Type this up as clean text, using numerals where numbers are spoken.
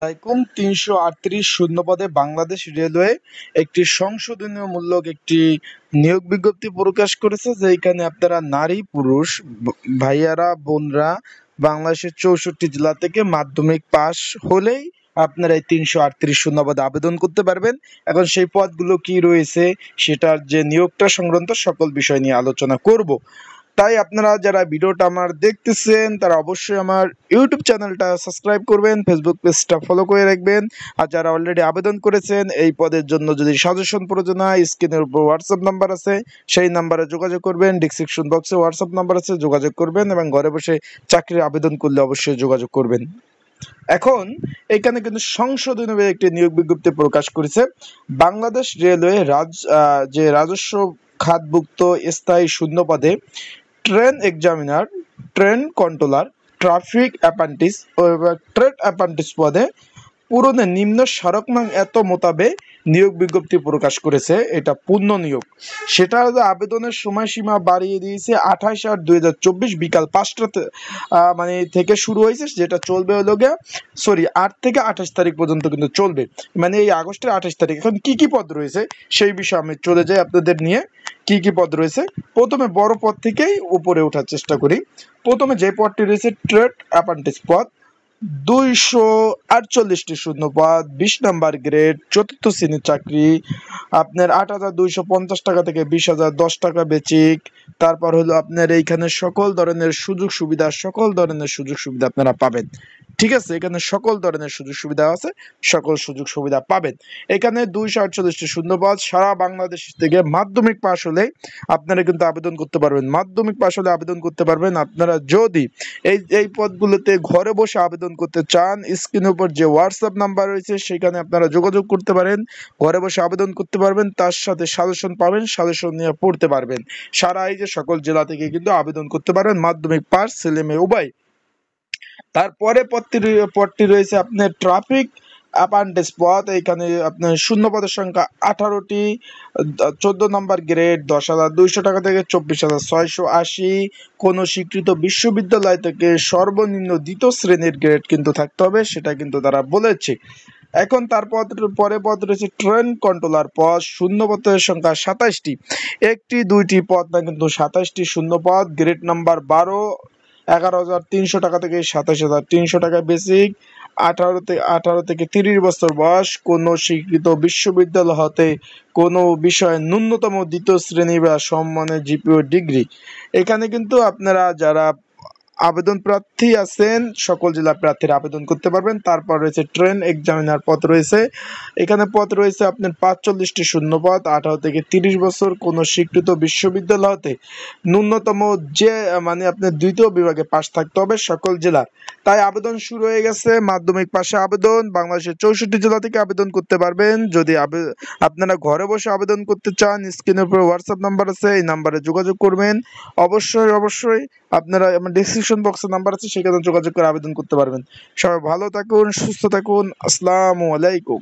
আলাইকুম ৩৩৮ শূন্যপদে বাংলাদেশ রেলওয়ে একটি সংশোধনীয়মূলক একটি নিয়োগ বিজ্ঞপ্তি প্রকাশ করেছে, যেখানে আপনারা নারী পুরুষ ভাইয়ারা বোনরা বাংলাদেশের ৬৪ জেলা থেকে মাধ্যমিক পাশ হলেই আপনারা এই ৩৩৮ শূন্যপদে আবেদন করতে পারবেন। এখন সেই পদগুলো কি রয়েছে, সেটার যে নিয়োগটা সংক্রান্ত সকল বিষয় নিয়ে আলোচনা করব। তাই আপনারা যারা ভিডিওটা আমার দেখতেছেন তারা অবশ্যই আমার ইউটিউব চ্যানেলটা সাবস্ক্রাইব করবেন, ফেসবুক পেজটা ফলো করে রাখবেন। আর যারা অলরেডি আবেদন করেছেন এই পদের জন্য যদি সাজেশন প্রয়োজন হয়, স্ক্রিনের উপর হোয়াটসঅ্যাপ নাম্বার আছে, সেই নাম্বারে যোগাযোগ করবেন। ডিসক্রিপশন বক্সে হোয়াটসঅ্যাপ নাম্বার আছে, যোগাযোগ করবেন এবং ঘরে বসে চাকরির আবেদন করলে অবশ্যই যোগাযোগ করবেন। এখন এখানে কিন্তু সংশোধনী একটি নিয়োগ বিজ্ঞপ্তি প্রকাশ করেছে বাংলাদেশ রেলওয়ে যে রাজস্ব খাতভুক্ত স্থায়ী শূন্য পদে train examiner, train controller, traffic apprentice ও ট্রেড অ্যাপ্রেন্টিস পদে পূরণে নিম্ন স্মারকমান এত মোতাবেক নিয়োগ বিজ্ঞপ্তি প্রকাশ করেছে। এটা পূর্ণ নিয়োগ। সেটা আবেদনের সময়সীমা বাড়িয়ে দিয়েছে 28/8/2024 বিকাল 5টা মানে থেকে শুরু হয়েছে, যেটা চলবে হলো গিয়ে 8 থেকে 28 তারিখ পর্যন্ত কিন্তু চলবে, মানে এই আগস্টের 28 তারিখ। এখন কি কি পদ রয়েছে সেই বিষয়ে আমি চলে যাই আপনাদের নিয়ে। কি কি পদ রয়েছে, প্রথমে বড় পদ থেকেই উপরে ওঠার চেষ্টা করি। প্রথমে যে পদটি রয়েছে ট্রেড অ্যাপ্রেন্টিস পদ, 248টি শূন্য পদ, 20 নাম্বার গ্রেড, চতুর্থ শ্রেণীর চাকরি। আপনার 8,250 টাকা থেকে 20,010 টাকা বেচিক। তারপর হলো আপনার এইখানে সকল ধরনের সুযোগ সুবিধা আপনারা পাবেন। ঠিক আছে, এখানে সকল ধরনের সুযোগ সুবিধা আছে, সকল সুযোগ সুবিধা পাবেন। এখানে 248টি শূন্যপদ, সারা বাংলাদেশ থেকে মাধ্যমিক পাশ হলে আপনারা কিন্তু আবেদন করতে পারবেন। মাধ্যমিক পাশ হলে আবেদন করতে পারবেন। আপনারা যদি এই পদগুলোতে ঘরে বসে আবেদন করতে চান, স্ক্রিনের উপর যে হোয়াটসঅ্যাপ নাম্বার রয়েছে সেখানে আপনারা যোগাযোগ করতে পারেন, ঘরে বসে আবেদন করতে পারবেন, তার সাথে সাজেশন পাবেন, সাজেশন নিয়ে পড়তে পারবেন। সারা এই যে সকল জেলা থেকে কিন্তু আবেদন করতে পারবেন, মাধ্যমিক পাস ছেলে মেয়ে উভয়। তারপরে পদটি রয়েছে আপনার ট্রাফিক অ্যাপ্রেন্টিস পদ। এখানে আপনার শূন্য পদের সংখ্যা 18টি, 14 নম্বর গ্রেড, 10,200 টাকা থেকে 24,680। কোনো স্বীকৃত বিশ্ববিদ্যালয় থেকে সর্বনিম্ন দ্বিতীয় শ্রেণীর গ্রেড কিন্তু থাকতে হবে, সেটা কিন্তু তারা বলেছে। এখন পরে পদ রয়েছে ট্রেন কন্ট্রোলার পদ, শূন্য পদের সংখ্যা 27টি, একটি দুইটি পদ না কিন্তু 27টি শূন্য পদ, গ্রেড নাম্বার 12, 11,300 টাকা থেকে 27,300 টাকা বেসিক, 18 থেকে 30 বছর বয়স, কোনো স্বীকৃত বিশ্ববিদ্যালয় হতে কোনো বিষয়ে ন্যূনতম দ্বিতীয় শ্রেণী বা সমমানের জিপিও ডিগ্রি। এখানে কিন্তু আপনারা যারা আবেদন প্রার্থী আছেন সকল জেলার প্রার্থীরা আবেদন করতে পারবেন। তারপর রয়েছে ট্রেন এক্সামিনার পদ রয়েছে। এখানে পদ রয়েছে আপনার 45টি শূন্য পদ, 18 থেকে 30 বছর, কোনো স্বীকৃত বিশ্ববিদ্যালয় হতে ন্যূনতম যে মানে আপনার দ্বিতীয় বিভাগে পাশ থাকতে হবে সকল জেলার। তাই আবেদন শুরু হয়ে গেছে, মাধ্যমিক পাশে আবেদন বাংলাদেশের 64 জেলা থেকে আবেদন করতে পারবেন। যদি আপনারা ঘরে বসে আবেদন করতে চান, স্ক্রিনের উপর হোয়াটসঅ্যাপ নাম্বার আছে, এই নাম্বারে যোগাযোগ করবেন। অবশ্যই আপনারা আমার ডিসক্রিপশন বক্সে নাম্বার আছে, সেখানে যোগাযোগ করে আবেদন করতে পারবেন। সবাই ভালো থাকুন, সুস্থ থাকুন। আসসালামু আলাইকুম।